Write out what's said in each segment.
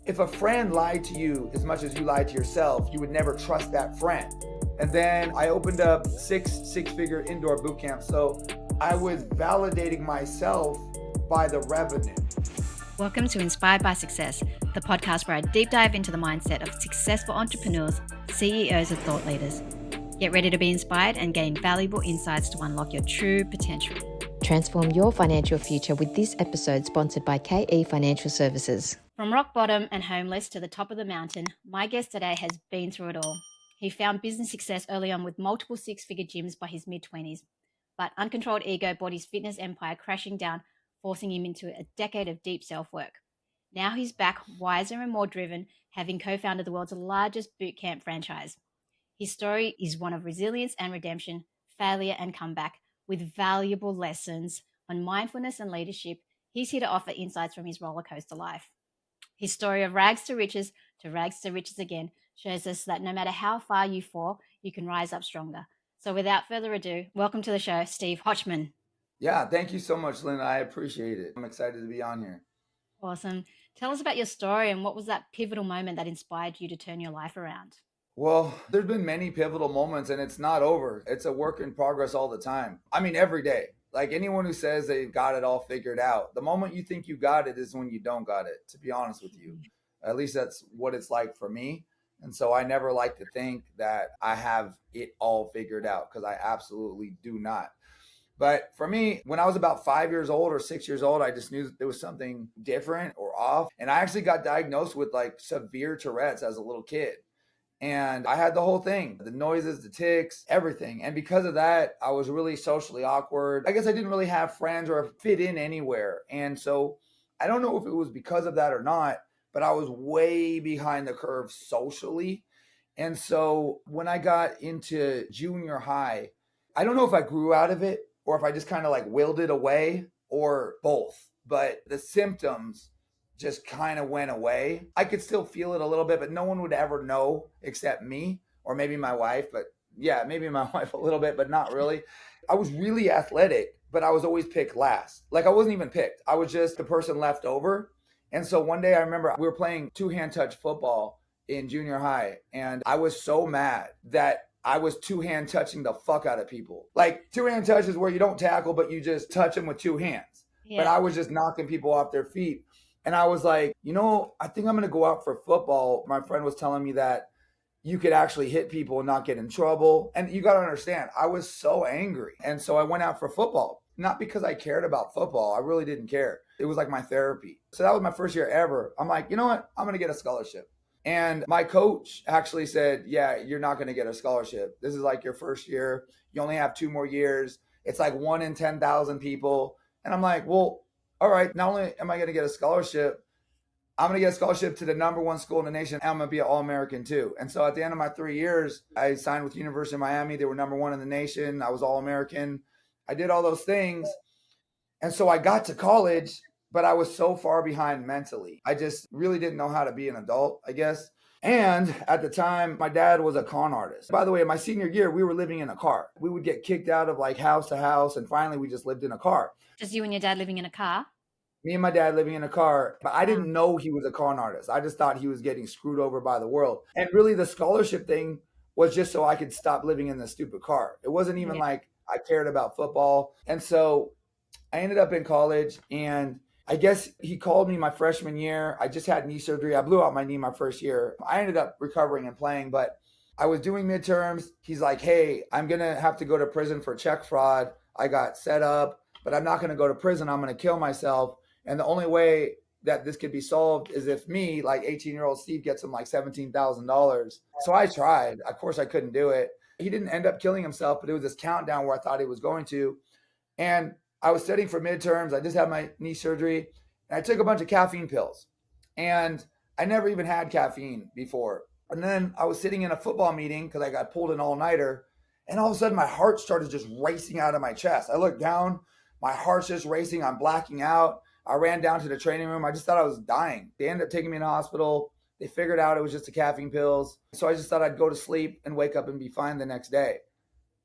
If a friend lied to you as much as you lied to yourself, you would never trust that friend. And then I opened up six-figure indoor boot camp. So I was validating myself by the revenue. Welcome to Inspired by Success, the podcast where I deep dive into the mindset of successful entrepreneurs, CEOs, and thought leaders. Get ready to be inspired and gain valuable insights to unlock your true potential. Transform your financial future with this episode sponsored by KE Financial Services. From rock bottom and homeless to the top of the mountain, my guest today has been through it all. He found business success early on with multiple six-figure gyms by his mid-20s, but uncontrolled ego brought his fitness empire crashing down, forcing him into a decade of deep self-work. Now he's back, wiser and more driven, having co-founded the world's largest boot camp franchise. His story is one of resilience and redemption, failure and comeback, with valuable lessons on mindfulness and leadership. He's here to offer insights from his roller coaster life. His story of rags to riches again shows us that no matter how far you fall, you can rise up stronger. So without further ado, welcome to the show, Steve Hochman. Yeah, thank you so much, Linda. I appreciate it. I'm excited to be on here. Awesome. Tell us about your story and what was that pivotal moment that inspired you to turn your life around? Well, there's been many pivotal moments and it's not over. It's a work in progress all the time. I mean, every day. Like anyone who says they've got it all figured out, the moment you think you got it is when you don't got it, to be honest with you. At least that's what it's like for me. And so I never like to think that I have it all figured out, because I absolutely do not. But for me, when I was about 5 years old or 6 years old, I just knew that there was something different or off. And I actually got diagnosed with like severe Tourette's as a little kid. And I had the whole thing, the noises, the tics, everything. And because of that, I was really socially awkward. I guess I didn't really have friends or fit in anywhere. And so I don't know if it was because of that or not, but I was way behind the curve socially. And so when I got into junior high, I don't know if I grew out of it or if I just kind of like willed it away or both. But the symptoms just kind of went away. I could still feel it a little bit, but no one would ever know except me or maybe my wife. But yeah, maybe my wife a little bit, but not really. I was really athletic, but I was always picked last. Like I wasn't even picked. I was just the person left over. And so one day I remember we were playing two-hand touch football in junior high. And I was so mad that I was two-hand touching the fuck out of people. Like two-hand touch is where you don't tackle, but you just touch them with two hands. Yeah. But I was just knocking people off their feet. And I was like, I think I'm going to go out for football. My friend was telling me that you could actually hit people and not get in trouble. And you got to understand, I was so angry. And so I went out for football, not because I cared about football. I really didn't care. It was like my therapy. So that was my first year ever. I'm like, you know what? I'm going to get a scholarship. And my coach actually said, yeah, you're not going to get a scholarship. This is like your first year. You only have 2 more years. It's like 1 in 10,000 people. And I'm like, well, all right, not only am I going to get a scholarship, I'm going to get a scholarship to the #1 school in the nation. And I'm going to be an All-American too. And so at the end of my 3 years, I signed with the University of Miami. They were #1 in the nation. I was All-American. I did all those things. And so I got to college, but I was so far behind mentally. I just really didn't know how to be an adult, I guess. And at the time, my dad was a con artist. By the way, my senior year, we were living in a car. We would get kicked out of like house to house. And finally, we just lived in a car. Just you and your dad living in a car? Me and my dad living in a car. But I didn't know he was a con artist. I just thought he was getting screwed over by the world. And really, the scholarship thing was just so I could stop living in the stupid car. It wasn't even like I cared about football. And so I ended up in college, and I guess he called me my freshman year. I just had knee surgery. I blew out my knee my first year. I ended up recovering and playing, but I was doing midterms. He's like, hey, I'm going to have to go to prison for check fraud. I got set up, but I'm not going to go to prison. I'm going to kill myself. And the only way that this could be solved is if me, like 18-year-old Steve, gets him like $17,000. So I tried. Of course, I couldn't do it. He didn't end up killing himself, but it was this countdown where I thought he was going to. And I was studying for midterms. I just had my knee surgery, and I took a bunch of caffeine pills. And I never even had caffeine before. And then I was sitting in a football meeting because I got pulled an all-nighter. And all of a sudden, my heart started just racing out of my chest. I looked down. My heart's just racing. I'm blacking out. I ran down to the training room. I just thought I was dying. They ended up taking me to the hospital. They figured out it was just the caffeine pills. So I just thought I'd go to sleep and wake up and be fine the next day.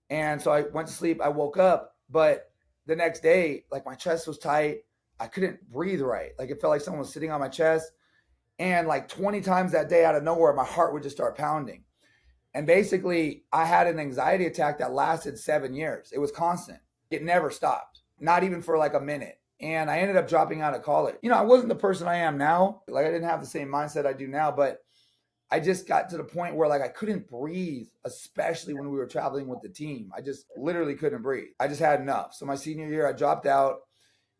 And so I went to sleep. I woke up. But the next day, like my chest was tight. I couldn't breathe right. Like it felt like someone was sitting on my chest. And like 20 times that day out of nowhere, my heart would just start pounding. And basically, I had an anxiety attack that lasted 7 years. It was constant. It never stopped, not even for like a minute. And I ended up dropping out of college. You know, I wasn't the person I am now. Like, I didn't have the same mindset I do now, but I just got to the point where like I couldn't breathe, especially when we were traveling with the team. I just literally couldn't breathe. I just had enough. So my senior year, I dropped out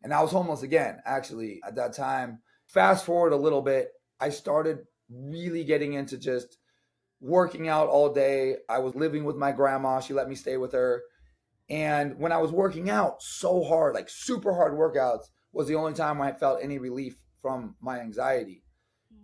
and I was homeless again, actually, at that time. Fast forward a little bit, I started really getting into just working out all day. I was living with my grandma. She let me stay with her. And when I was working out so hard, like super hard workouts, was the only time I felt any relief from my anxiety.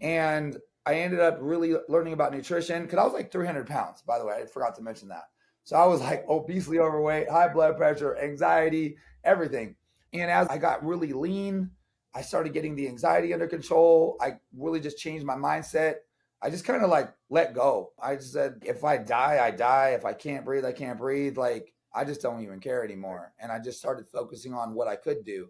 And I ended up really learning about nutrition because I was like 300 pounds, by the way. I forgot to mention that. So I was like obesely overweight, high blood pressure, anxiety, everything. And as I got really lean, I started getting the anxiety under control. I really just changed my mindset. I just kind of like let go. I just said, if I die, I die. If I can't breathe, I can't breathe. Like, I just don't even care anymore. And I just started focusing on what I could do.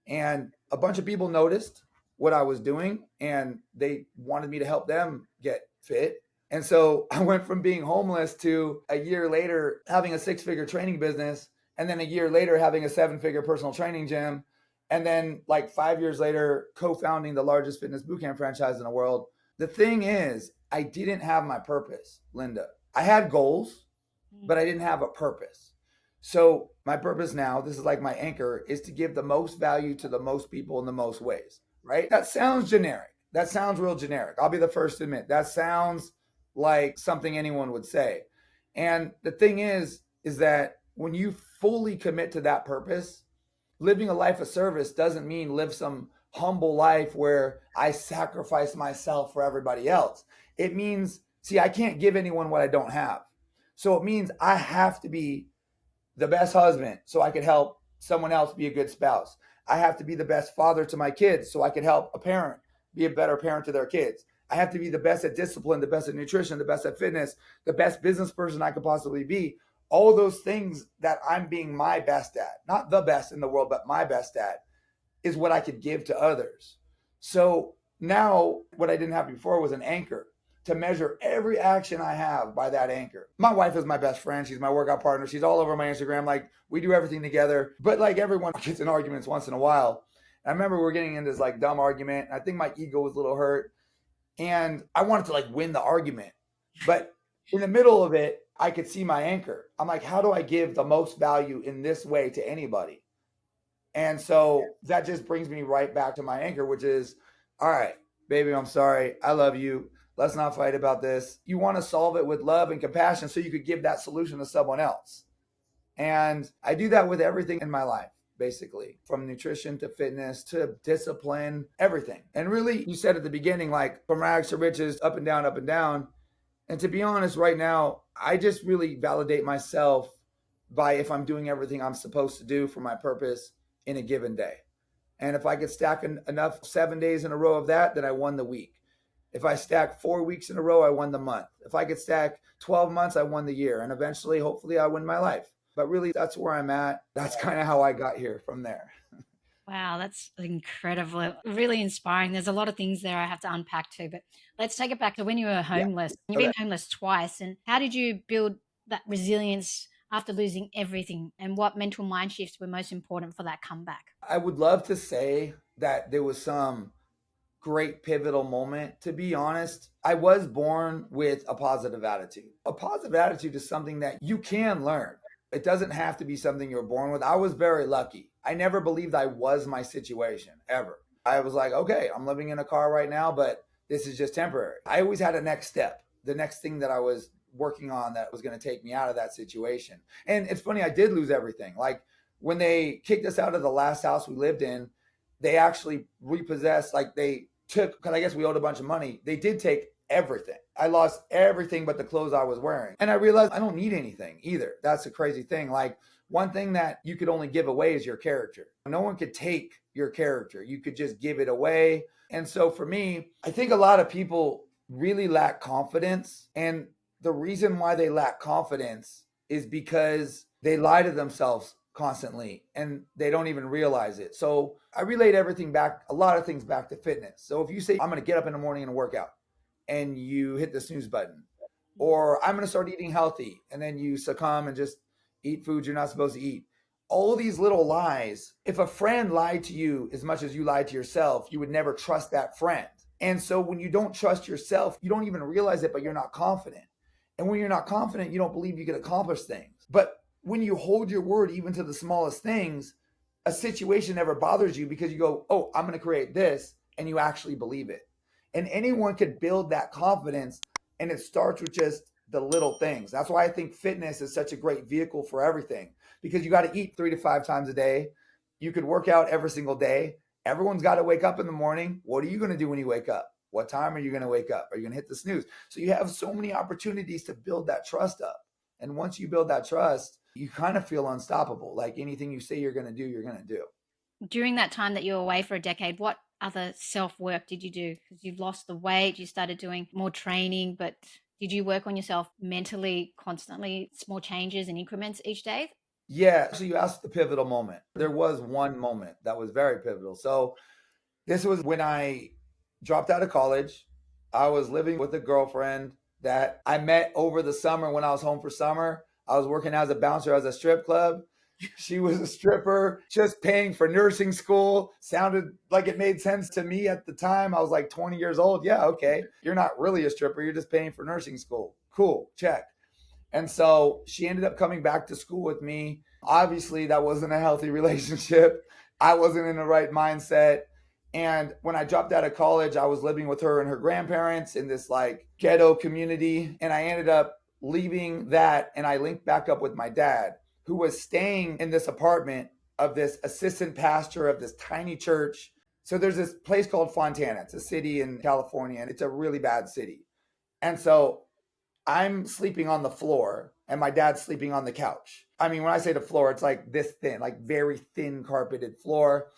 And a bunch of people noticed what I was doing and they wanted me to help them get fit. And so I went from being homeless to a year later having a 6-figure training business. And then a year later having a 7-figure personal training gym. And then like 5 years later, co-founding the largest fitness bootcamp franchise in the world. The thing is, I didn't have my purpose, Linda. I had goals, but I didn't have a purpose. So my purpose now, this is like my anchor, is to give the most value to the most people in the most ways, right? That sounds generic. That sounds real generic. I'll be the first to admit that sounds like something anyone would say. And the thing is that when you fully commit to that purpose, living a life of service doesn't mean live some humble life where I sacrifice myself for everybody else. It means, see, I can't give anyone what I don't have. So it means I have to be the best husband so I could help someone else be a good spouse. I have to be the best father to my kids so I could help a parent be a better parent to their kids. I have to be the best at discipline, the best at nutrition, the best at fitness, the best business person I could possibly be. All those things that I'm being my best at, not the best in the world, but my best at, is what I could give to others. So now what I didn't have before was an anchor to measure every action I have by that anchor. My wife is my best friend. She's my workout partner. She's all over my Instagram. Like, we do everything together. But like, everyone gets in arguments once in a while. I remember we were getting in this like dumb argument. I think my ego was a little hurt. And I wanted to like win the argument. But in the middle of it, I could see my anchor. I'm like, how do I give the most value in this way to anybody? And so that just brings me right back to my anchor, which is, all right, baby, I'm sorry. I love you. Let's not fight about this. You want to solve it with love and compassion so you could give that solution to someone else. And I do that with everything in my life, basically, from nutrition to fitness to discipline, everything. And really, you said at the beginning, like from rags to riches, up and down, up and down. And to be honest, right now, I just really validate myself by if I'm doing everything I'm supposed to do for my purpose in a given day. And if I could stack enough 7 days in a row of that, then I won the week. If I stack 4 weeks in a row, I won the month. If I could stack 12 months, I won the year. And eventually, hopefully, I win my life. But really, that's where I'm at. That's kind of how I got here from there. Wow, that's incredible. Really inspiring. There's a lot of things there I have to unpack too, but let's take it back to when you were Yeah. homeless. You've Okay. been homeless twice. And how did you build that resilience after losing everything? And what mental mind shifts were most important for that comeback? I would love to say that there was some great pivotal moment. To be honest, I was born with a positive attitude. A positive attitude is something that you can learn. It doesn't have to be something you're born with. I was very lucky. I never believed I was my situation ever. I was like, okay, I'm living in a car right now, but this is just temporary. I always had a next step, the next thing that I was working on that was going to take me out of that situation. And it's funny, I did lose everything. Like when they kicked us out of the last house we lived in, they actually repossessed, like they took, because I guess we owed a bunch of money. They did take everything. I lost everything but the clothes I was wearing. And I realized I don't need anything either. That's a crazy thing. Like one thing that you could only give away is your character. No one could take your character. You could just give it away. And so for me, I think a lot of people really lack confidence. And the reason why they lack confidence is because they lie to themselves constantly and they don't even realize it. So I relate everything back, a lot of things back to fitness. So if you say, I'm going to get up in the morning and work out, and you hit the snooze button, or I'm going to start eating healthy, and then you succumb and just eat foods you're not supposed to eat. All these little lies, if a friend lied to you as much as you lied to yourself, you would never trust that friend. And so when you don't trust yourself, you don't even realize it, but you're not confident. And when you're not confident, you don't believe you can accomplish things. But when you hold your word, even to the smallest things, a situation never bothers you because you go, oh, I'm going to create this, and you actually believe it. And anyone could build that confidence, and it starts with just the little things. That's why I think fitness is such a great vehicle for everything, because you got to eat 3 to 5 times a day. You could work out every single day. Everyone's got to wake up in the morning. What are you going to do when you wake up? What time are you going to wake up? Are you going to hit the snooze? So you have so many opportunities to build that trust up. And once you build that trust, you kind of feel unstoppable. Like anything you say you're going to do, you're going to do. During that time that you were away for a decade, what other self-work did you do? Because you've lost the weight, you started doing more training, but did you work on yourself mentally constantly, small changes and increments each day? Yeah. So you asked the pivotal moment. There was one moment that was very pivotal. So this was when I dropped out of college. I was living with a girlfriend that I met over the summer when I was home for summer. I was working as a bouncer at a strip club. She was a stripper, just paying for nursing school. Sounded like it made sense to me at the time. I was like 20 years old. Yeah, okay. You're not really a stripper. You're just paying for nursing school. Cool, check. And so she ended up coming back to school with me. Obviously, that wasn't a healthy relationship. I wasn't in the right mindset. And when I dropped out of college, I was living with her and her grandparents in this like ghetto community. And I ended up leaving that, and I linked back up with my dad, who was staying in this apartment of this assistant pastor of this tiny church. So there's this place called Fontana. It's a city in California, and it's a really bad city. And so I'm sleeping on the floor and my dad's sleeping on the couch. I mean, when I say the floor, it's like this thin, like very thin carpeted floor.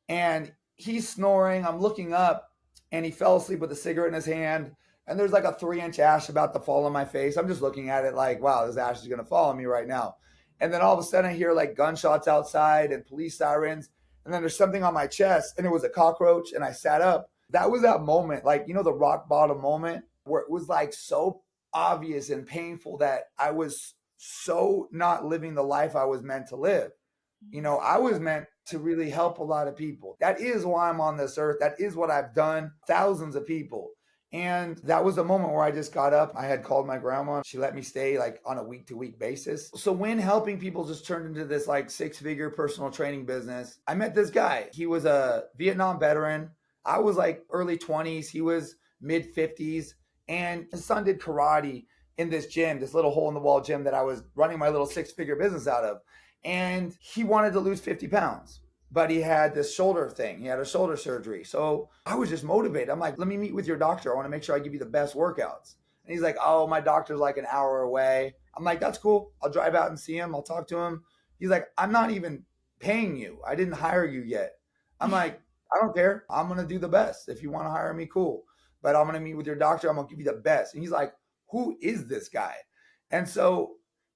And he's snoring. I'm looking up, and he fell asleep with a cigarette in his hand. And there's like a 3-inch ash about to fall on my face. I'm just looking at it like, wow, this ash is going to fall on me right now. And then all of a sudden I hear like gunshots outside and police sirens. And then there's something on my chest, and it was a cockroach. And I sat up. That was that moment, like, you know, the rock bottom moment where it was like so obvious and painful that I was so not living the life I was meant to live. You know, I was meant to really help a lot of people. That is why I'm on this earth. That is what I've done. Thousands of people. And that was a moment where I just got up. I had called my grandma. She let me stay like on a week-to-week basis. So when helping people just turned into this like 6-figure personal training business, I met this guy. He was a Vietnam veteran. I was like early 20s. He was mid 50s. And his son did karate in this gym, this little hole in the wall gym that I was running my little 6-figure business out of. And he wanted to lose 50 pounds, but he had this shoulder thing. He had a shoulder surgery. So I was just motivated. I'm like, let me meet with your doctor. I want to make sure I give you the best workouts. And he's like, oh, my doctor's like an hour away. I'm like, that's cool. I'll drive out and see him. I'll talk to him. He's like, I'm not even paying you. I didn't hire you yet. I'm like, I don't care. I'm going to do the best. If you want to hire me, cool. But I'm going to meet with your doctor. I'm going to give you the best. And he's like, who is this guy? And so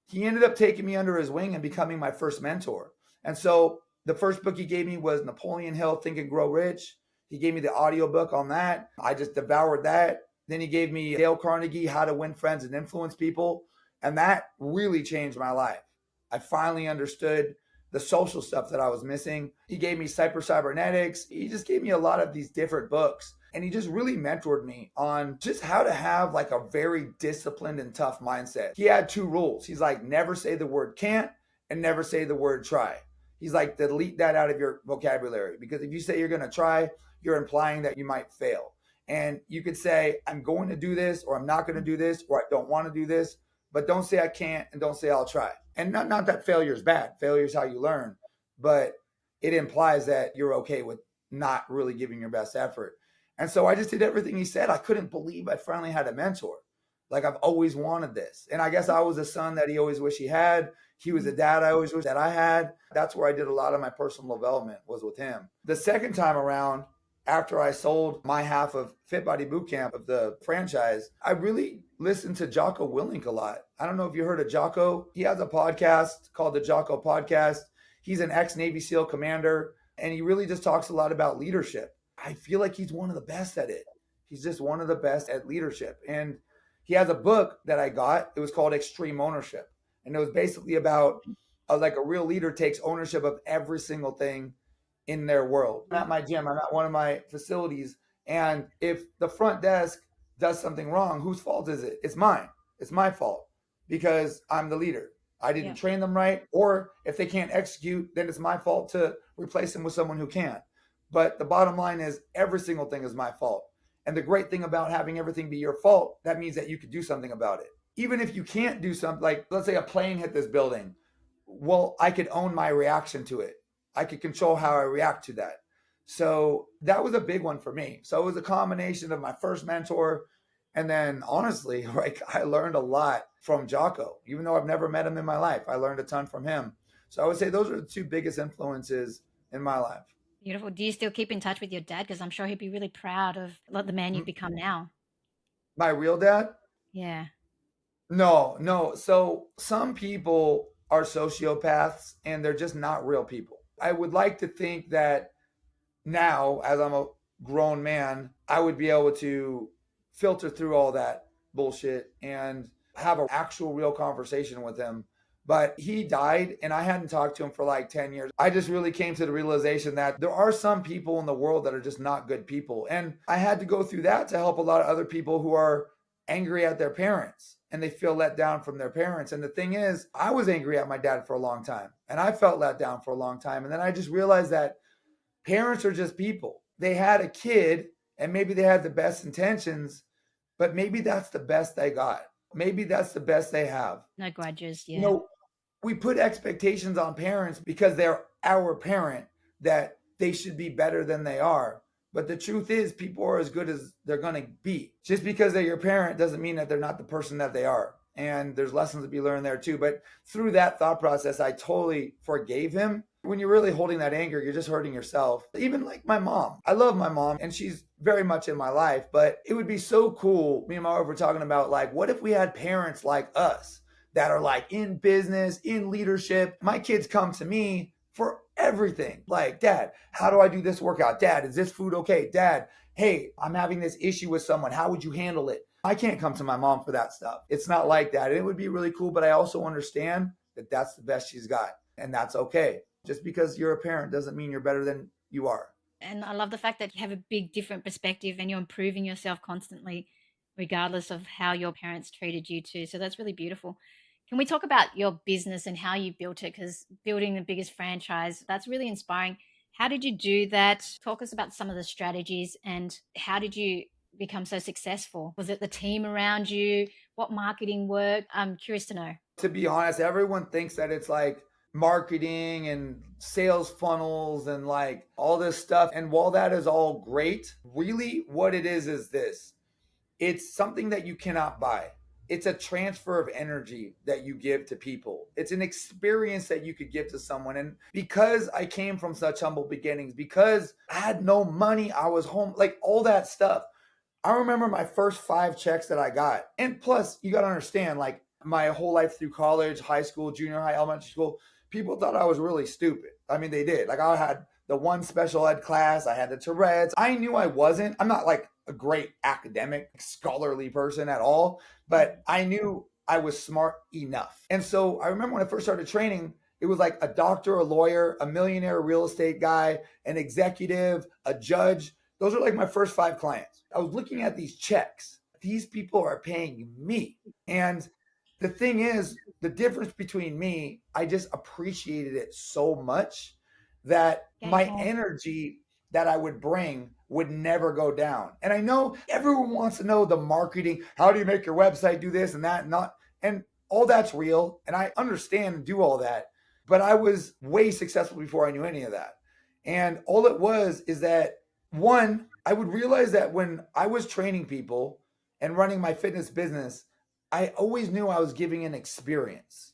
he ended up taking me under his wing and becoming my first mentor. And so the first book he gave me was Napoleon Hill, Think and Grow Rich. He gave me the audiobook on that. I just devoured that. Then he gave me Dale Carnegie, How to Win Friends and Influence People. And that really changed my life. I finally understood the social stuff that I was missing. He gave me Cybernetics. He just gave me a lot of these different books. And he just really mentored me on just how to have like a very disciplined and tough mindset. He had 2 rules. He's like, never say the word can't and never say the word try. He's like, delete that out of your vocabulary, because if you say you're going to try, you're implying that you might fail. And you could say, I'm going to do this, or I'm not going to do this, or I don't want to do this, but don't say I can't and don't say I'll try. And not that failure is bad. Failure is how you learn, but it implies that you're okay with not really giving your best effort. And so I just did everything he said. I couldn't believe I finally had a mentor. Like, I've always wanted this. And I guess I was a son that he always wished he had. He was a dad I always wished that I had. That's where I did a lot of my personal development, was with him. The second time around, after I sold my half of Fit Body Bootcamp of the franchise, I really listened to Jocko Willink a lot. I don't know if you heard of Jocko. He has a podcast called the Jocko Podcast. He's an ex-Navy SEAL commander, and he really just talks a lot about leadership. I feel like he's one of the best at it. He's just one of the best at leadership. And he has a book that I got. It was called Extreme Ownership. And it was basically about like a real leader takes ownership of every single thing in their world. I'm at my gym, I'm at one of my facilities. And if the front desk does something wrong, whose fault is it? It's mine. It's my fault because I'm the leader. I didn't train them right. Or if they can't execute, then it's my fault to replace them with someone who can. But the bottom line is every single thing is my fault. And the great thing about having everything be your fault, that means that you could do something about it. Even if you can't do something, like let's say a plane hit this building, well, I could own my reaction to it. I could control how I react to that. So that was a big one for me. So it was a combination of my first mentor. And then honestly, like I learned a lot from Jocko, even though I've never met him in my life. I learned a ton from him. So I would say those are the two biggest influences in my life. Beautiful. Do you still keep in touch with your dad? Because I'm sure he'd be really proud of the man you've become now. My real dad? Yeah. No. So some people are sociopaths and they're just not real people. I would like to think that now, as I'm a grown man, I would be able to filter through all that bullshit and have an actual real conversation with him. But he died and I hadn't talked to him for like 10 years. I just really came to the realization that there are some people in the world that are just not good people. And I had to go through that to help a lot of other people who are angry at their parents and they feel let down from their parents. And the thing is, I was angry at my dad for a long time and I felt let down for a long time. And then I just realized that parents are just people. They had a kid and maybe they had the best intentions, but maybe that's the best they got. Maybe that's the best they have. No grudges. Yeah. You know, we put expectations on parents because they're our parent that they should be better than they are. But the truth is, people are as good as they're going to be. Just because they're your parent doesn't mean that they're not the person that they are. And there's lessons to be learned there too. But through that thought process, I totally forgave him. When you're really holding that anger, you're just hurting yourself. Even like my mom. I love my mom and she's very much in my life. But it would be so cool. Me and my wife were talking about like, what if we had parents like us that are like in business, in leadership? My kids come to me for everything. Like, Dad, how do I do this workout? Dad, is this food okay? Dad, hey, I'm having this issue with someone. How would you handle it? I can't come to my mom for that stuff. It's not like that. It would be really cool, but I also understand that that's the best she's got. And that's okay. Just because you're a parent doesn't mean you're better than you are. And I love the fact that you have a big different perspective and you're improving yourself constantly, regardless of how your parents treated you too. So that's really beautiful. Can we talk about your business and how you built it? Because building the biggest franchise, that's really inspiring. How did you do that? Talk us about some of the strategies and how did you become so successful? Was it the team around you? What marketing worked? I'm curious to know. To be honest, everyone thinks that it's like marketing and sales funnels and like all this stuff. And while that is all great, really what it is this. It's something that you cannot buy. It's a transfer of energy that you give to people. It's an experience that you could give to someone. And because I came from such humble beginnings, because I had no money, I was home, like all that stuff. I remember my first 5 checks that I got. And plus, you got to understand, like my whole life through college, high school, junior high, elementary school, people thought I was really stupid. I mean, they did. Like I had the one special ed class, I had the Tourette's. I knew I wasn't. I'm not like a great academic, scholarly person at all, but I knew I was smart enough. And so I remember when I first started training, it was like a doctor, a lawyer, a millionaire real estate guy, an executive, a judge. Those are like my first 5 clients. I was looking at these checks. These people are paying me. And the thing is, the difference between me, I just appreciated it so much that my energy that I would bring would never go down. And I know everyone wants to know the marketing. How do you make your website do this and that and not? And all that's real. And I understand and do all that. But I was way successful before I knew any of that. And all it was is that, one, I would realize that when I was training people and running my fitness business, I always knew I was giving an experience.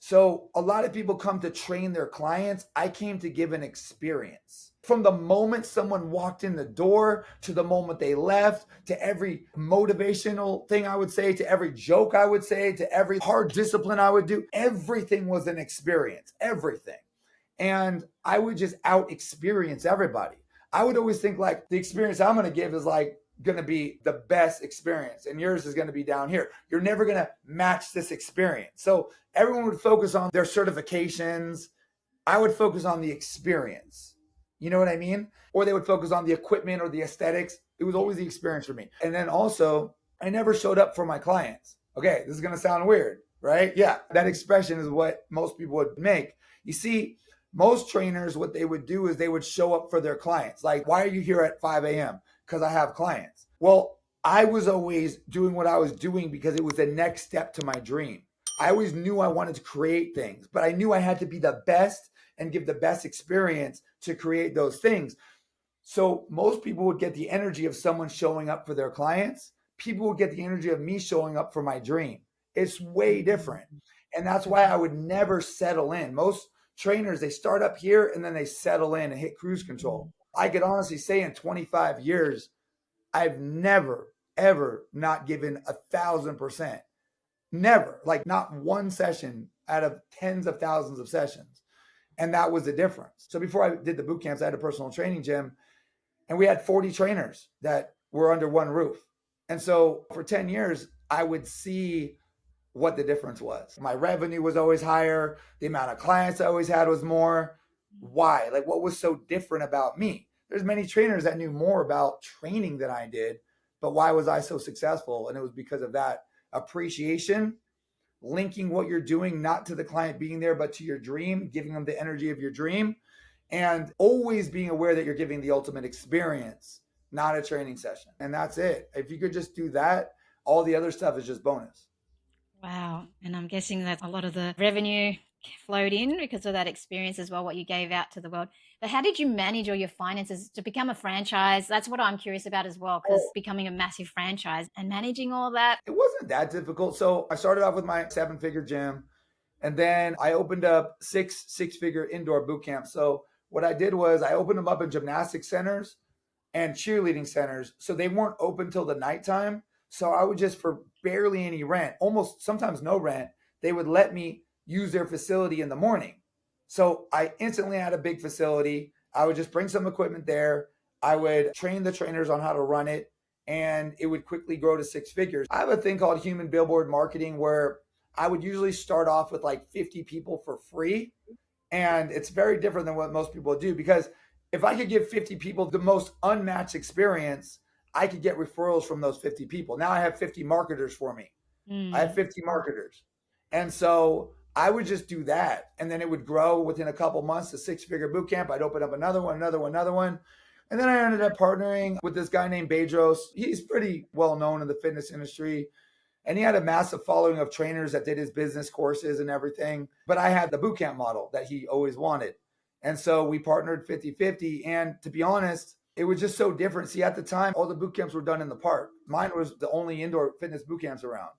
So a lot of people come to train their clients. I came to give an experience. From the moment someone walked in the door to the moment they left, to every motivational thing I would say, to every joke I would say, to every hard discipline I would do, everything was an experience, everything. And I would just out experience everybody. I would always think like the experience I'm going to give is like going to be the best experience and yours is going to be down here. You're never going to match this experience. So everyone would focus on their certifications. I would focus on the experience. You know what I mean? Or they would focus on the equipment or the aesthetics. It was always the experience for me. And then also, I never showed up for my clients. Okay, this is going to sound weird, right? Yeah, that expression is what most people would make. You see, most trainers, what they would do is they would show up for their clients. Like, why are you here at 5 a.m.? Because I have clients. Well, I was always doing what I was doing because it was the next step to my dream. I always knew I wanted to create things, but I knew I had to be the best and give the best experience to create those things. So most people would get the energy of someone showing up for their clients. People would get the energy of me showing up for my dream. It's way different. And that's why I would never settle in. Most trainers, they start up here and then they settle in and hit cruise control. I could honestly say in 25 years, I've never, ever not given 1,000%. Never, like not one session out of tens of thousands of sessions. And that was the difference. So before I did the boot camps, I had a personal training gym and we had 40 trainers that were under one roof. And so for 10 years, I would see what the difference was. My revenue was always higher. The amount of clients I always had was more. Why? Like what was so different about me? There's many trainers that knew more about training than I did, but why was I so successful? And it was because of that appreciation, linking what you're doing, not to the client being there, but to your dream, giving them the energy of your dream, and always being aware that you're giving the ultimate experience, not a training session. And that's it. If you could just do that, all the other stuff is just bonus. Wow. And I'm guessing that a lot of the revenue flowed in because of that experience as well, what you gave out to the world. But how did you manage all your finances to become a franchise? That's what I'm curious about as well, because becoming a massive franchise and managing all that. It wasn't that difficult. So I started off with my 7-figure gym, and then I opened up six-figure indoor boot camps. So what I did was I opened them up in gymnastic centers and cheerleading centers. So they weren't open till the nighttime. So I would just, for barely any rent, almost sometimes no rent, they would let me use their facility in the morning. So I instantly had a big facility. I would just bring some equipment there. I would train the trainers on how to run it, and it would quickly grow to 6 figures. I have a thing called human billboard marketing where I would usually start off with like 50 people for free. And it's very different than what most people do, because if I could give 50 people the most unmatched experience, I could get referrals from those 50 people. Now I have 50 marketers for me. I have 50 marketers. And so I would just do that. And then it would grow within a couple months to 6-figure boot camp. I'd open up another one. And then I ended up partnering with this guy named Bedros. He's pretty well known in the fitness industry. And he had a massive following of trainers that did his business courses and everything. But I had the boot camp model that he always wanted. And so we partnered 50-50. And to be honest, it was just so different. See, at the time, all the boot camps were done in the park. Mine was the only indoor fitness boot camps around.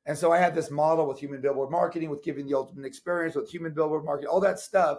And so I had this model with human billboard marketing, with giving the ultimate experience, with human billboard marketing, all that stuff.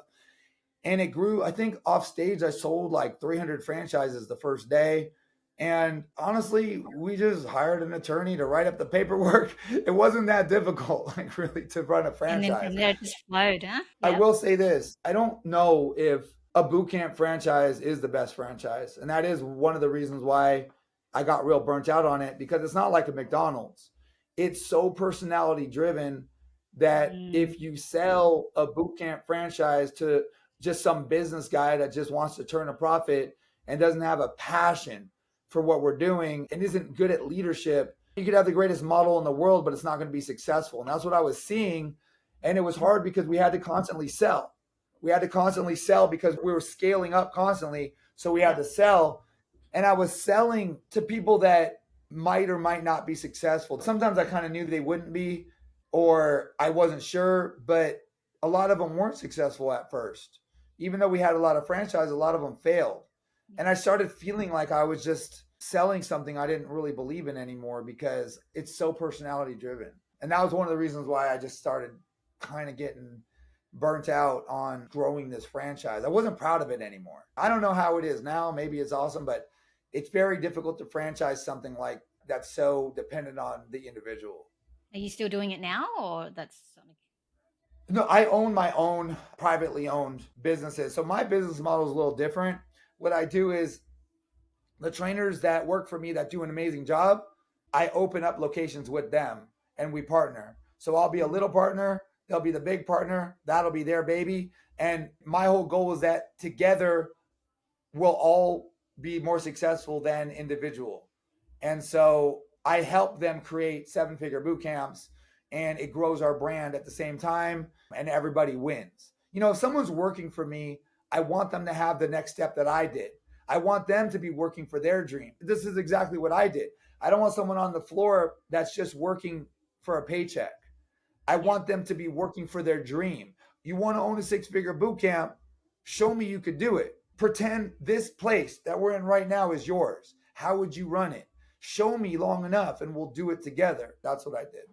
And it grew. I think off stage, I sold like 300 franchises the first day. And honestly, we just hired an attorney to write up the paperwork. It wasn't that difficult, like really, to run a And then franchise. from there it just flowed, huh? I Yeah. will say this. I don't know if a boot camp franchise is the best franchise. And that is one of the reasons why I got real burnt out on it, because it's not like a McDonald's. It's so personality driven that if you sell a boot camp franchise to just some business guy that just wants to turn a profit and doesn't have a passion for what we're doing and isn't good at leadership, you could have the greatest model in the world, but it's not going to be successful. And that's what I was seeing. And it was hard because we had to constantly sell. We had to constantly sell because we were scaling up constantly. So we had to sell. And I was selling to people that might or might not be successful. Sometimes I kind of knew they wouldn't be, or I wasn't sure, but a lot of them weren't successful at first. Even though we had a lot of franchises, a lot of them failed. And I started feeling like I was just selling something I didn't really believe in anymore, because it's so personality driven. And that was one of the reasons why I just started kind of getting burnt out on growing this franchise. I wasn't proud of it anymore. I don't know how it is now. Maybe it's awesome, but it's very difficult to franchise something like that's so dependent on the individual. Are you still doing it now, or that's something? No, I own my own privately owned businesses. So my business model is a little different. What I do is the trainers that work for me that do an amazing job, I open up locations with them and we partner. So I'll be a little partner, they'll be the big partner, that'll be their baby. And my whole goal is that together we'll all be more successful than individual. And so I help them create 7-figure boot camps and it grows our brand at the same time and everybody wins. You know, if someone's working for me, I want them to have the next step that I did. I want them to be working for their dream. This is exactly what I did. I don't want someone on the floor that's just working for a paycheck. I Yeah. want them to be working for their dream. You want to own a 6-figure boot camp? Show me you could do it. Pretend this place that we're in right now is yours. How would you run it? Show me long enough and we'll do it together. That's what I did.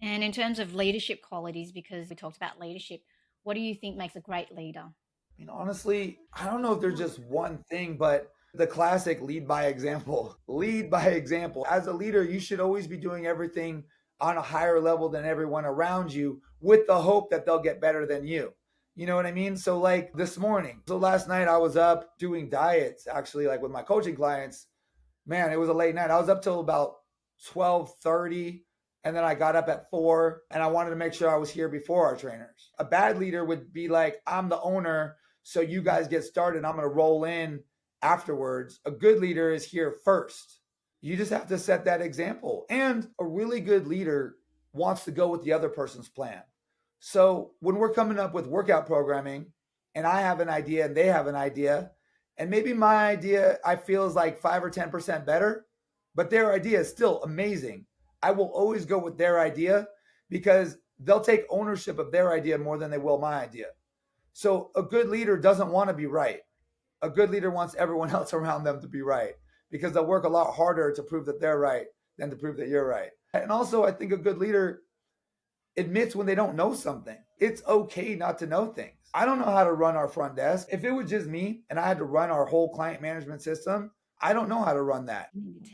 And in terms of leadership qualities, because we talked about leadership, what do you think makes a great leader? I mean, honestly, I don't know if there's just one thing, but the classic lead by example. Lead by example. As a leader, you should always be doing everything on a higher level than everyone around you with the hope that they'll get better than you. You know what I mean? So, like this morning, so last night I was up doing diets actually, like with my coaching clients. Man, it was a late night. I was up till about 12:30 and then I got up at 4 and I wanted to make sure I was here before our trainers. A bad leader would be like, I'm the owner, so you guys get started. I'm going to roll in afterwards. A good leader is here first. You just have to set that example. And a really good leader wants to go with the other person's plan. So when we're coming up with workout programming and I have an idea and they have an idea, and maybe my idea I feel is like 5 or 10% better, but their idea is still amazing. I will always go with their idea because they'll take ownership of their idea more than they will my idea. So a good leader doesn't want to be right. A good leader wants everyone else around them to be right because they'll work a lot harder to prove that they're right than to prove that you're right. And also, I think a good leader admits when they don't know something. It's okay not to know things. I don't know how to run our front desk. If it was just me and I had to run our whole client management system, I don't know how to run that.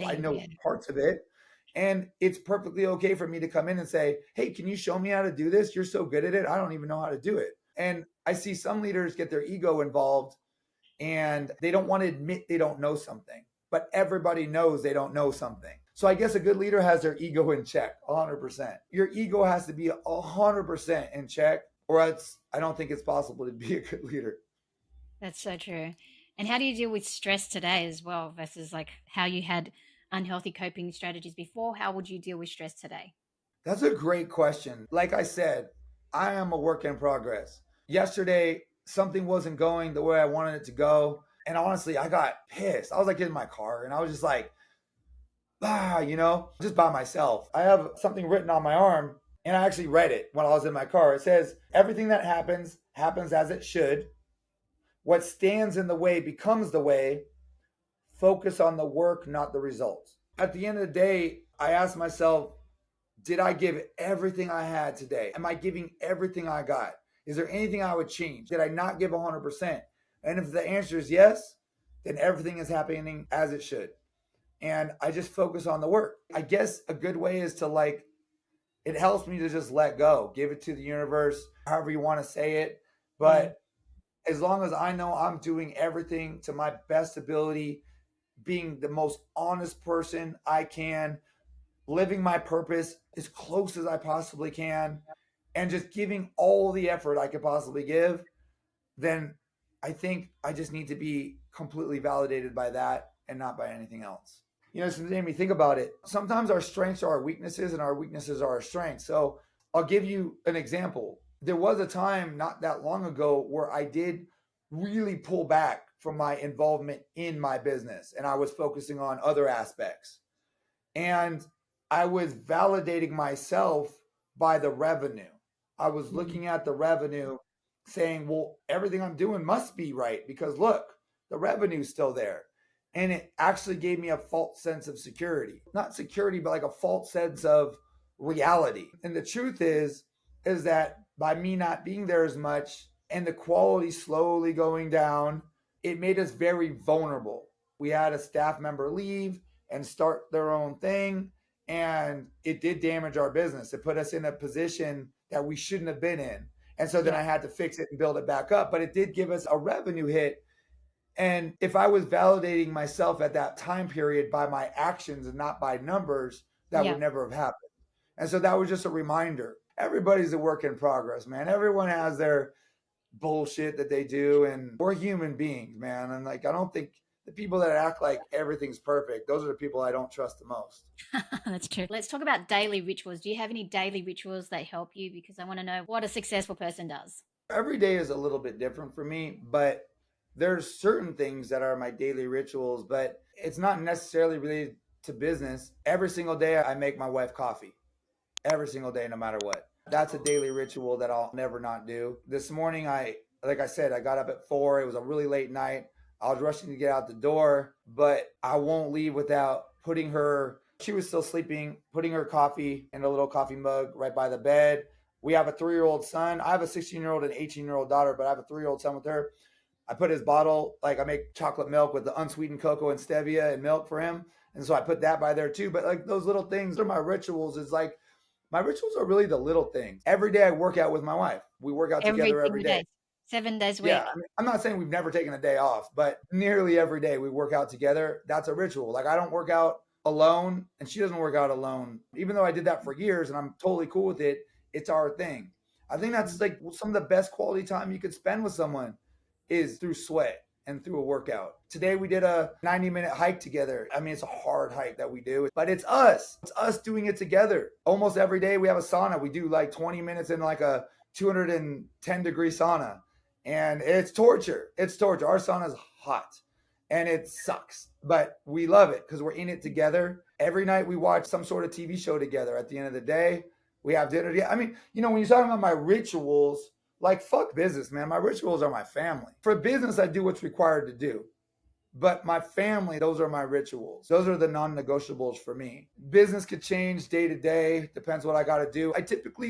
I Team, know yeah. parts of it. And it's perfectly okay for me to come in and say, hey, can you show me how to do this? You're so good at it. I don't even know how to do it. And I see some leaders get their ego involved and they don't want to admit they don't know something, but everybody knows they don't know something. So I guess a good leader has their ego in check 100%. Your ego has to be 100% in check, or else I don't think it's possible to be a good leader. That's so true. And how do you deal with stress today as well versus like how you had unhealthy coping strategies before? How would you deal with stress today? That's a great question. Like I said, I am a work in progress. Yesterday, something wasn't going the way I wanted it to go. And honestly, I got pissed. I was like in my car and I was just like, just by myself. I have something written on my arm and I actually read it when I was in my car. It says, everything that happens, happens as it should. What stands in the way becomes the way. Focus on the work, not the results. At the end of the day, I asked myself, did I give everything I had today? Am I giving everything I got? Is there anything I would change? Did I not give 100%? And if the answer is yes, then everything is happening as it should. And I just focus on the work. I guess a good way is to like, it helps me to just let go, give it to the universe, however you want to say it. Yeah. But as long as I know I'm doing everything to my best ability, being the most honest person I can, living my purpose as close as I possibly can, and just giving all the effort I could possibly give, then I think I just need to be completely validated by that and not by anything else. You know, it's made me think about it. Sometimes our strengths are our weaknesses and our weaknesses are our strengths. So I'll give you an example. There was a time not that long ago where I did really pull back from my involvement in my business and I was focusing on other aspects. And I was validating myself by the revenue. I was Mm. looking at the revenue saying, well, everything I'm doing must be right because look, the revenue's still there. And it actually gave me a false sense of security. Not security, but like a false sense of reality. And the truth is that by me not being there as much and the quality slowly going down, it made us very vulnerable. We had a staff member leave and start their own thing. and it did damage our business. It put us in a position that we shouldn't have been in. And so then Yeah. I had to fix it and build it back up. But it did give us a revenue hit. And if I was validating myself at that time period by my actions and not by numbers, that Yeah. would never have happened. And so that was just a reminder. Everybody's a work in progress, man. Everyone has their bullshit that they do, and we're human beings, man. And like, I don't think the people that act like everything's perfect, those are the people I don't trust the most. That's true. Let's talk about daily rituals. Do you have any daily rituals that help you? Because I want to know what a successful person does. Every day is a little bit different for me, but there's certain things that are my daily rituals, but it's not necessarily related to business. Every single day I make my wife coffee. Every single day, no matter what. That's a daily ritual that I'll never not do. This morning, like I said, I got up at 4. It was a really late night. I was rushing to get out the door, but I won't leave without putting her, she was still sleeping, putting her coffee in a little coffee mug right by the bed. We have a 3-year-old son. I have a 16-year-old and 18-year-old daughter, but I have a 3-year-old son with her. I put his bottle, like I make chocolate milk with the unsweetened cocoa and stevia and milk for him. And so I put that by there too. But like those little things are my rituals. Is like my rituals are really the little things. Every day I work out with my wife. We work out Every together every single day. day, 7 days a Yeah, week. I mean, I'm not saying we've never taken a day off, but nearly every day we work out together. That's a ritual. Like I don't work out alone, and she doesn't work out alone. Even though I did that for years, and I'm totally cool with it. It's our thing. I think that's like some of the best quality time you could spend with someone is through sweat and through a workout. Today we did a 90-minute hike together. I mean, it's a hard hike that we do, but it's us. It's us doing it together. Almost every day we have a sauna. We do like 20 minutes in like a 210-degree sauna. And it's torture. It's torture. Our sauna is hot and it sucks, but we love it because we're in it together. Every night we watch some sort of TV show together. At the end of the day, we have dinner together. I mean, when you're talking about my rituals, like, fuck business, man. My rituals are my family. For business, I do what's required to do. But my family, those are my rituals. Those are the non-negotiables for me. Business could change day to day. Depends what I got to do.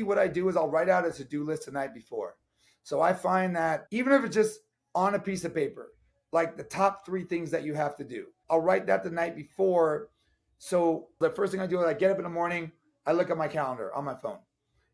What I do is I'll write out a to-do list the night before. So I find that even if it's just on a piece of paper, like the top 3 things that you have to do, I'll write that the night before. So the first thing I do is I get up in the morning, I look at my calendar on my phone.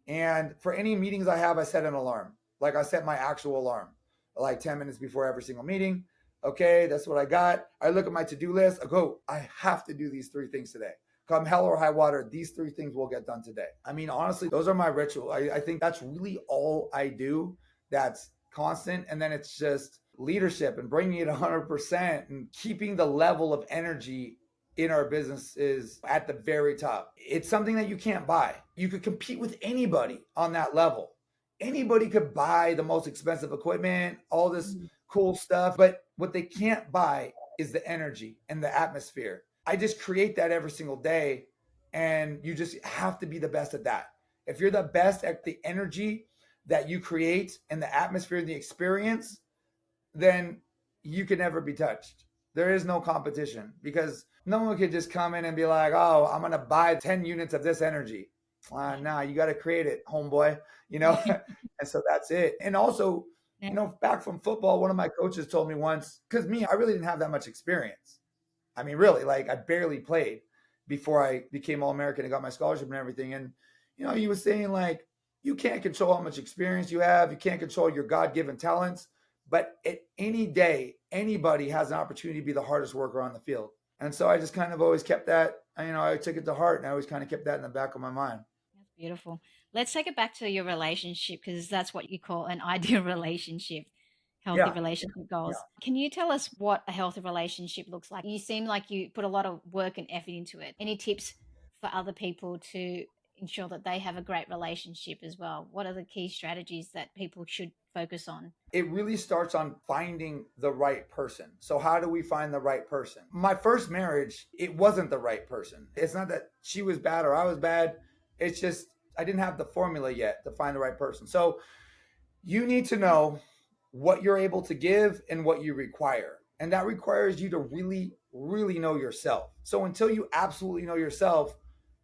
And for any meetings I have, I set an alarm. Like I set my actual alarm, like 10 minutes before every single meeting. Okay, that's what I got. I look at my to-do list. I go, I have to do these 3 things today. Come hell or high water, these 3 things will get done today. I mean, honestly, those are my ritual. I think that's really all I do that's constant. And then it's just leadership and bringing it 100% and keeping the level of energy in our business is at the very top. It's something that you can't buy. You could compete with anybody on that level. Anybody could buy the most expensive equipment, all this cool stuff, but what they can't buy is the energy and the atmosphere. I just create that every single day, and you just have to be the best at that. If you're the best at the energy that you create and the atmosphere and the experience, then you can never be touched. There is no competition because no one could just come in and be like, oh, I'm going to buy 10 units of this energy. Nah, you got to create it, homeboy, and so that's it. And also, back from football, one of my coaches told me once, because I really didn't have that much experience. I mean, really, like I barely played before I became All-American and got my scholarship and everything. And, he was saying like, you can't control how much experience you have. You can't control your God-given talents. But at any day, anybody has an opportunity to be the hardest worker on the field. And so I just kind of always kept that, I took it to heart, and I always kind of kept that in the back of my mind. That's beautiful. Let's take it back to your relationship because that's what you call an ideal relationship, healthy relationship goals. Yeah. Can you tell us what a healthy relationship looks like? You seem like you put a lot of work and effort into it. Any tips for other people to ensure that they have a great relationship as well? What are the key strategies that people should focus on? It really starts on finding the right person. So how do we find the right person? My first marriage, it wasn't the right person. It's not that she was bad or I was bad. It's just I didn't have the formula yet to find the right person. So you need to know what you're able to give and what you require. And that requires you to really, really know yourself. So until you absolutely know yourself,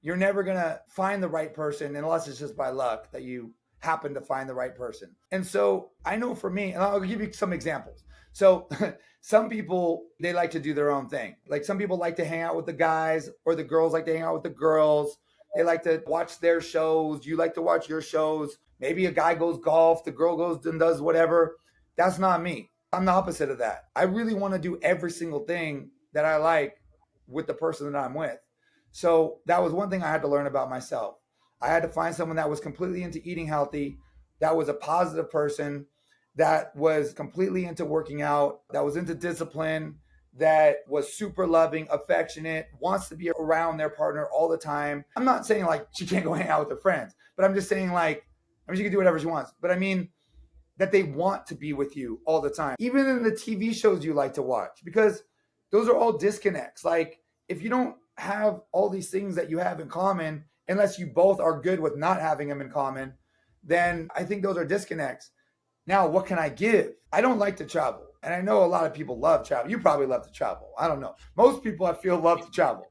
you're never going to find the right person unless it's just by luck that you happen to find the right person. And so I know for me, and I'll give you some examples. So some people, they like to do their own thing. Like some people like to hang out with the guys, or the girls like to hang out with the girls. They like to watch their shows. You like to watch your shows. Maybe a guy goes golf, the girl goes and does whatever. That's not me. I'm the opposite of that. I really want to do every single thing that I like with the person that I'm with. So that was one thing I had to learn about myself. I had to find someone that was completely into eating healthy, that was a positive person, that was completely into working out, that was into discipline, that was super loving, affectionate, wants to be around their partner all the time. I'm not saying like she can't go hang out with her friends, but I'm just saying like, I mean, she can do whatever she wants. But I mean, that they want to be with you all the time, even in the TV shows you like to watch, because those are all disconnects. Like, if you don't have all these things that you have in common, unless you both are good with not having them in common, then I think those are disconnects. Now, what can I give? I don't like to travel. And I know a lot of people love travel. You probably love to travel. I don't know. Most people I feel love to travel.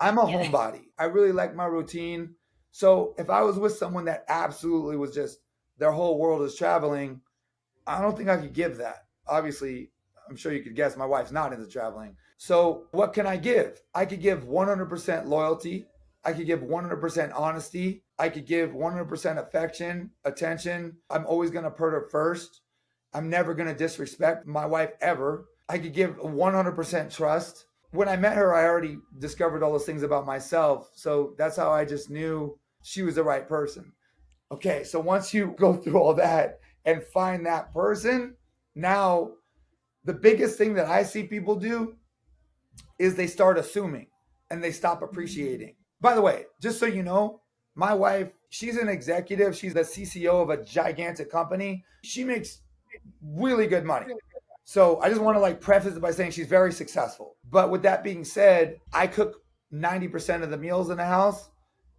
I'm a Yeah. homebody. I really like my routine. So if I was with someone that absolutely was just their whole world is traveling, I don't think I could give that. Obviously, I'm sure you could guess my wife's not into traveling. So what can I give? I could give 100% loyalty. I could give 100% honesty. I could give 100% affection, attention. I'm always going to put her first. I'm never going to disrespect my wife ever. I could give 100% trust. When I met her, I already discovered all those things about myself. So that's how I just knew she was the right person. Okay, so once you go through all that and find that person, now the biggest thing that I see people do is they start assuming and they stop appreciating. By the way, just so you know, my wife, she's an executive. She's the CCO of a gigantic company. She makes really good money. So I just want to like preface it by saying she's very successful. But with that being said, I cook 90% of the meals in the house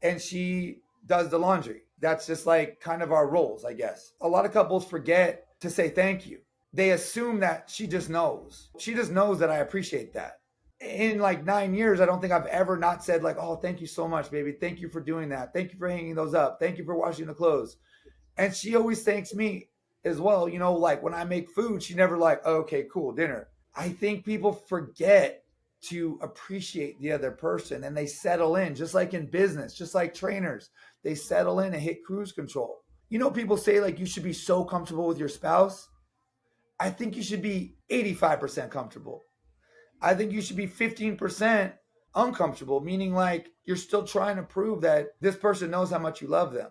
and she does the laundry. That's just like kind of our roles, I guess. A lot of couples forget to say thank you. They assume that she just knows. She just knows that I appreciate that. In like 9 years, I don't think I've ever not said like, oh, thank you so much, baby. Thank you for doing that. Thank you for hanging those up. Thank you for washing the clothes. And she always thanks me as well. You know, like when I make food, she never like, oh, okay, cool, dinner. I think people forget to appreciate the other person and they settle in, just like in business, just like trainers. They settle in and hit cruise control. You know, people say like you should be so comfortable with your spouse. I think you should be 85% comfortable. I think you should be 15% uncomfortable, meaning like you're still trying to prove that this person knows how much you love them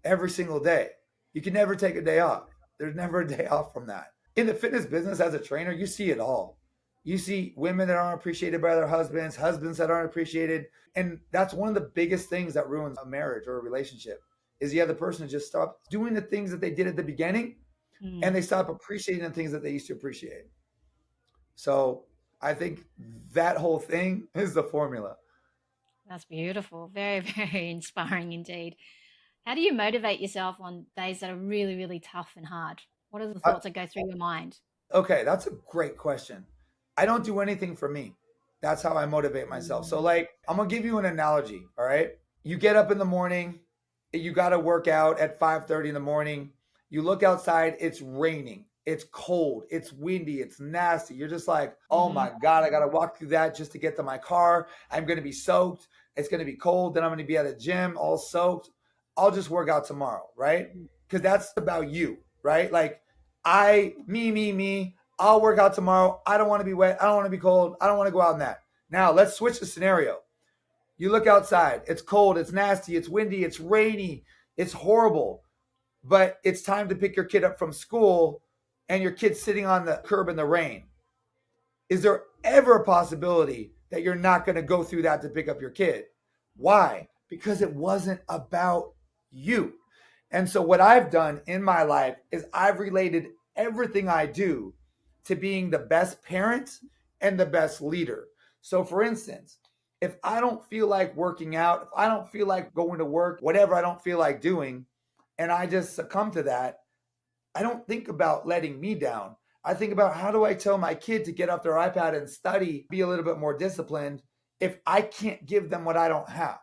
every single day. You can never take a day off. There's never a day off from that. In the fitness business as a trainer, you see it all. You see women that aren't appreciated by their husbands, husbands that aren't appreciated. And that's one of the biggest things that ruins a marriage or a relationship is the other person just stop doing the things that they did at the beginning and they stop appreciating the things that they used to appreciate. So I think that whole thing is the formula. That's beautiful. Very, very inspiring indeed. How do you motivate yourself on days that are really, really tough and hard? What are the I, thoughts that go through your mind? okay, that's a great question. I don't do anything for me. That's how I motivate myself. So, like, I'm gonna give you an analogy. All right, you get up in the morning, you got to work out at 5:30 in the morning. You look outside, it's raining, it's cold, it's windy, it's nasty. You're just like, oh Mm-hmm. my god, I got to walk through that just to get to my car. I'm gonna be soaked. It's gonna be cold. Then I'm gonna be at a gym all soaked. I'll just work out tomorrow, right? Because that's about you, right? Like, me. I'll work out tomorrow. I don't want to be wet. I don't want to be cold. I don't want to go out in that. Now, let's switch the scenario. You look outside. It's cold. It's nasty. It's windy. It's rainy. It's horrible. But it's time to pick your kid up from school and your kid's sitting on the curb in the rain. Is there ever a possibility that you're not going to go through that to pick up your kid? Why? Because it wasn't about you. And so, what I've done in my life is I've related everything I do to being the best parent and the best leader. So, for instance, if I don't feel like working out, if I don't feel like going to work, whatever I don't feel like doing, and I just succumb to that, I don't think about letting me down. I think about how do I tell my kid to get off their iPad and study, be a little bit more disciplined if I can't give them what I don't have.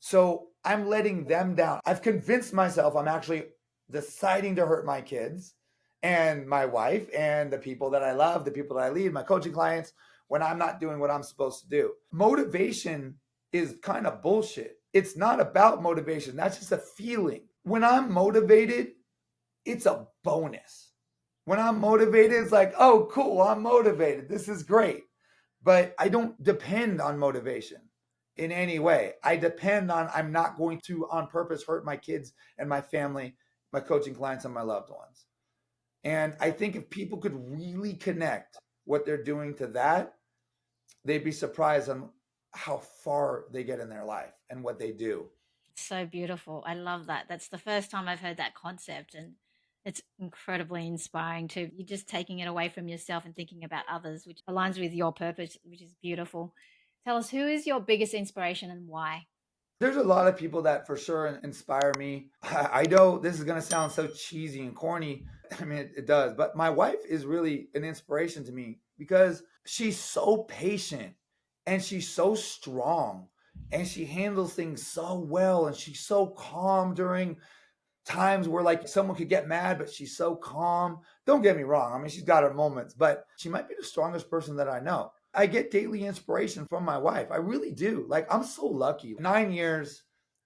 So I'm letting them down. I've convinced myself I'm actually deciding to hurt my kids. and my wife and the people that I love, the people that I lead, my coaching clients, when I'm not doing what I'm supposed to do. Motivation is kind of bullshit. It's not about motivation. That's just a feeling. When I'm motivated, it's a bonus. When I'm motivated, it's like, oh, cool, I'm motivated. This is great. But I don't depend on motivation in any way. I depend on, I'm not going to on purpose hurt my kids and my family, my coaching clients, and my loved ones. And I think if people could really connect what they're doing to that, they'd be surprised on how far they get in their life and what they do. So beautiful. I love that. That's the first time I've heard that concept, and it's incredibly inspiring too. You're just taking it away from yourself and thinking about others, which aligns with your purpose, which is beautiful. Tell us, who is your biggest inspiration and why? There's a lot of people that for sure inspire me. I know this is going to sound so cheesy and corny. I mean, it does, but my wife is really an inspiration to me because she's so patient and she's so strong and she handles things so well and she's so calm during times where like someone could get mad, but she's so calm. Don't get me wrong. I mean, she's got her moments, but she might be the strongest person that I know. I get daily inspiration from my wife. I really do. Like, I'm so lucky. 9 years,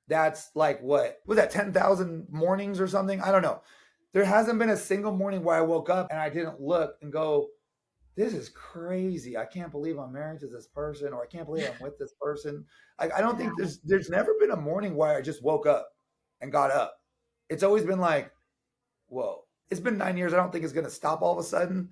that's like what? Was that 10,000 mornings or something? I don't know. There hasn't been a single morning where I woke up and I didn't look and go, this is crazy. I can't believe I'm married to this person, or I can't believe I'm with this person. I don't think Wow. there's never been a morning where I just woke up and got up. It's always been like, whoa. It's been 9 years. I don't think it's going to stop all of a sudden,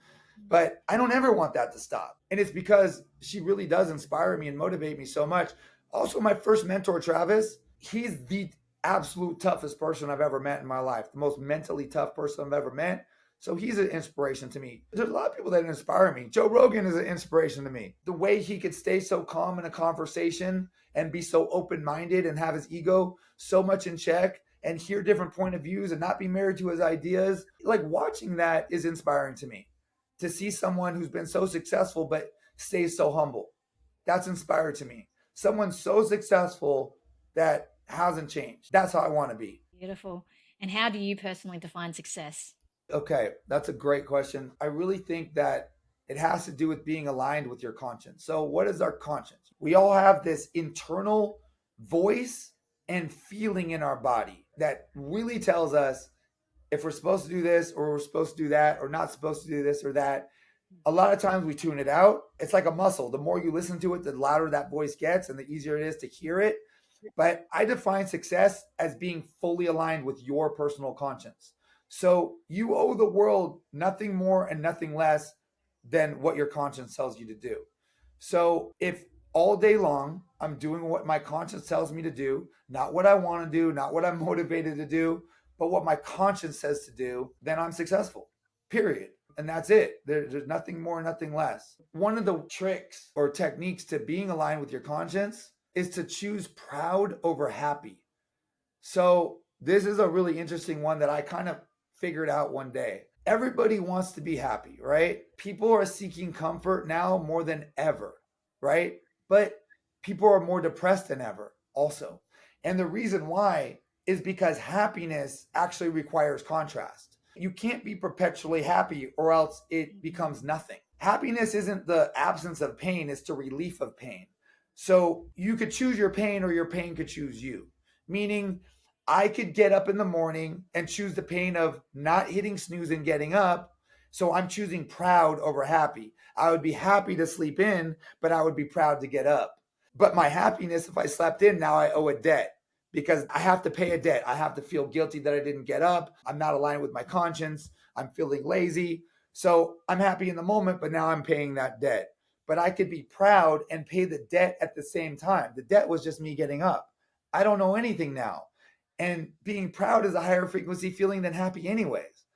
but I don't ever want that to stop. And it's because she really does inspire me and motivate me so much. Also, my first mentor, Travis, he's the absolute toughest person I've ever met in my life, the most mentally tough person I've ever met. So he's an inspiration to me. There's a lot of people that inspire me. Joe Rogan is an inspiration to me. The way he could stay so calm in a conversation and be so open-minded and have his ego so much in check and hear different point of views and not be married to his ideas. Like, watching that is inspiring to me. To see someone who's been so successful but stays so humble. That's inspired to me. Someone so successful that hasn't changed. That's how I want to be. Beautiful. And how do you personally define success? Okay, that's a great question. I really think that it has to do with being aligned with your conscience. So, what is our conscience? We all have this internal voice and feeling in our body that really tells us if we're supposed to do this or we're supposed to do that or not supposed to do this or that. A lot of times we tune it out. It's like a muscle. The more you listen to it, the louder that voice gets and the easier it is to hear it. But I define success as being fully aligned with your personal conscience. So you owe the world nothing more and nothing less than what your conscience tells you to do. So if all day long I'm doing what my conscience tells me to do, not what I want to do, not what I'm motivated to do, but what my conscience says to do, then I'm successful. Period. And that's it. There's nothing more, nothing less. One of the tricks or techniques to being aligned with your conscience is to choose proud over happy. So, this is a really interesting one that I kind of figured out one day. Everybody wants to be happy, right? People are seeking comfort now more than ever, right? But people are more depressed than ever, also. And the reason why is because happiness actually requires contrast. You can't be perpetually happy or else it becomes nothing. Happiness isn't the absence of pain, it's the relief of pain. So you could choose your pain or your pain could choose you. Meaning, I could get up in the morning and choose the pain of not hitting snooze and getting up. So I'm choosing proud over happy. I would be happy to sleep in, but I would be proud to get up. But my happiness, if I slept in, now I owe a debt because I have to pay a debt. I have to feel guilty that I didn't get up. I'm not aligned with my conscience. I'm feeling lazy. So I'm happy in the moment, but now I'm paying that debt. But I could be proud and pay the debt at the same time. The debt was just me getting up. I don't know anything now. And being proud is a higher frequency feeling than happy, anyways.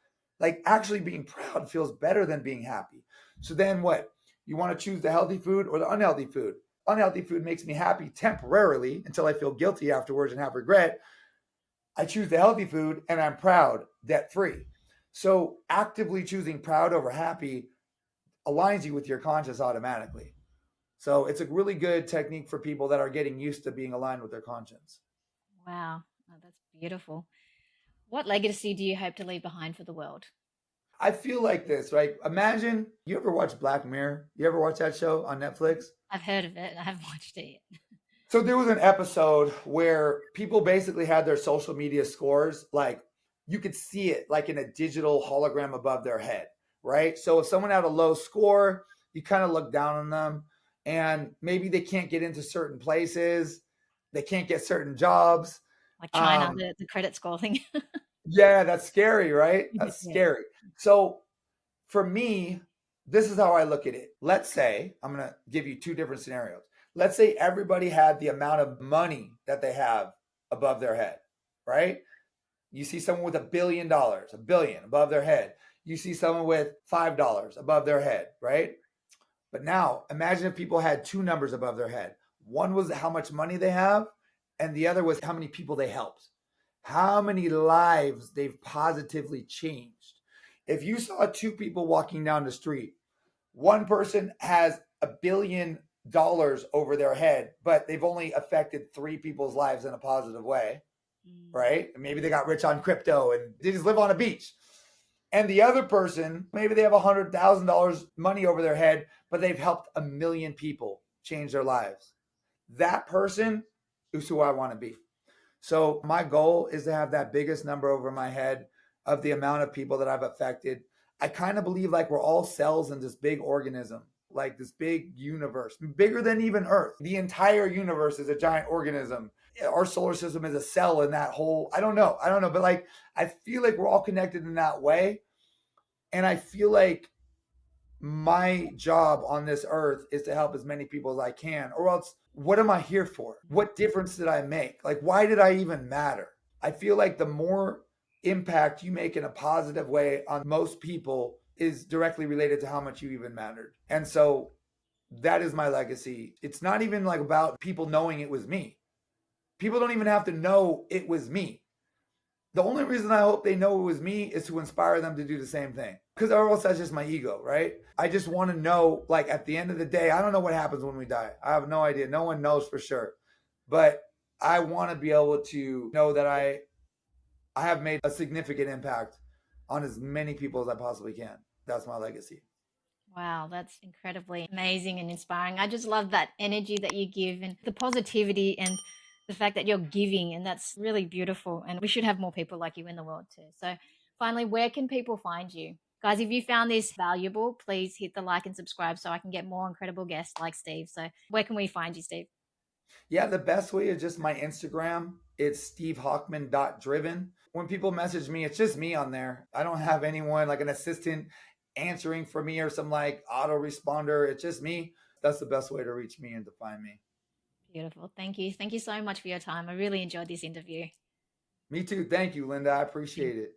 Like, actually being proud feels better than being happy. So then what? You want to choose the healthy food or the unhealthy food? Unhealthy food makes me happy temporarily until I feel guilty afterwards and have regret. I choose the healthy food and I'm proud, debt free. So actively choosing proud over happy aligns you with your conscience automatically. So it's a really good technique for people that are getting used to being aligned with their conscience. Wow. Oh, that's beautiful. What legacy do you hope to leave behind for the world? I feel like this, right? Imagine, you ever watch Black Mirror? You ever watch that show on Netflix? I've heard of it. I haven't watched it yet. So there was an episode where people basically had their social media scores, like you could see it like in a digital hologram above their head, right? So if someone had a low score, you kind of look down on them, and maybe they can't get into certain places, they can't get certain jobs. Like China, Um, the credit score thing. yeah, that's scary, right? That's Yeah. scary. So for me, this is how I look at it. Let's say, I'm going to give you two different scenarios. Let's say everybody had the amount of money that they have above their head, right? You see someone with $1 billion, a billion above their head. You see someone with $5 above their head, right? But now imagine if people had two numbers above their head. One was how much money they have, and the other was how many people they helped, how many lives they've positively changed. If you saw two people walking down the street, one person has $1 billion over their head, but they've only affected three people's lives in a positive way, right? Maybe they got rich on crypto and they just live on a beach. And the other person, maybe they have $100,000 money over their head, but they've helped 1 million people change their lives. That person is who I want to be. So my goal is to have that biggest number over my head of the amount of people that I've affected. I kind of believe like we're all cells in this big organism, like this big universe, bigger than even Earth. The entire universe is a giant organism. Our solar system is a cell in that whole, I don't know, but like I feel like we're all connected in that way. And I feel like my job on this earth is to help as many people as I can, or else what am I here for? What difference did I make? Like, why did I even matter? I feel like the more impact you make in a positive way on most people is directly related to how much you even mattered. And so that is my legacy. It's not even like about people knowing it was me. People don't even have to know it was me. The only reason I hope they know it was me is to inspire them to do the same thing. Because or else that's just my ego, right? I just want to know, like at the end of the day, I don't know what happens when we die. I have no idea. No one knows for sure. But I want to be able to know that I have made a significant impact on as many people as I possibly can. That's my legacy. Wow, that's incredibly amazing and inspiring. I just love that energy that you give and the positivity and the fact that you're giving, and that's really beautiful. And we should have more people like you in the world too. So, finally, where can people find you? Guys, if you found this valuable, please hit the like and subscribe so I can get more incredible guests like Steve. So, where can we find you, Steve? Yeah, the best way is just my Instagram. It's stevehochman.driven. When people message me, it's just me on there. I don't have anyone like an assistant answering for me or some like autoresponder. It's just me. That's the best way to reach me and to find me. Beautiful. Thank you. Thank you so much for your time. I really enjoyed this interview. Me too. Thank you, Linda. I appreciate it.